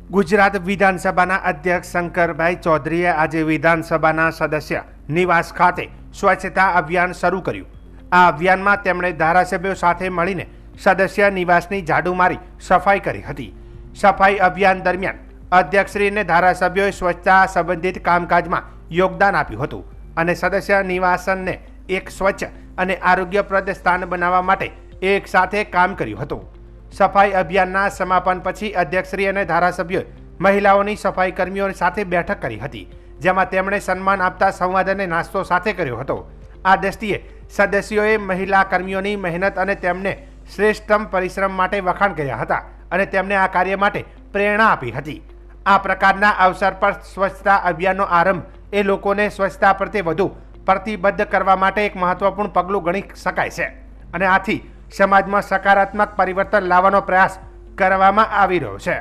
ગુજરાત વિધાનસભાના અધ્યક્ષ શંકરભાઈ ચૌધરીએ આજે વિધાનસભાના સદસ્ય નિવાસ ખાતે સ્વચ્છતા અભિયાન શરૂ કર્યું। આ અભિયાનમાં તેમણે ધારાસભ્યો સાથે મળીને સદસ્ય નિવાસની ઝાડુ મારી સફાઈ કરી હતી। સફાઈ અભિયાન દરમિયાન અધ્યક્ષશ્રીને ધારાસભ્યોએ સ્વચ્છતા સંબંધિત કામકાજમાં યોગદાન આપ્યું હતું અને સદસ્ય નિવાસનને એક સ્વચ્છ અને આરોગ્યપ્રદ સ્થાન બનાવવા માટે એક સાથે કામ કર્યું હતું। સફાઈ અભિયાનના સમાપન પછી અધ્યક્ષશ્રી અને ધારાસભ્યોએ મહિલાઓની સફાઈ કર્મીઓ સાથે બેઠક કરી હતી, જેમાં તેમણે સન્માન આપતા સંવાદ અને નાસ્તો સાથે કર્યો હતો। આ દ્રષ્ટિએ સદસ્યોએ મહિલા કર્મીઓની મહેનત અને તેમને શ્રેષ્ઠતમ પરિશ્રમ માટે વખાણ કર્યા હતા અને તેમને આ કાર્ય માટે પ્રેરણા આપી હતી। આ પ્રકારના અવસર પર સ્વચ્છતા અભિયાનનો આરંભ એ લોકોને સ્વચ્છતા પ્રત્યે વધુ પ્રતિબદ્ધ કરવા માટે એક મહત્વપૂર્ણ પગલું ગણી શકાય છે અને આથી સમાજમાં સકારાત્મક પરિવર્તન લાવવાનો પ્રયાસ કરવામાં આવી રહ્યો છે।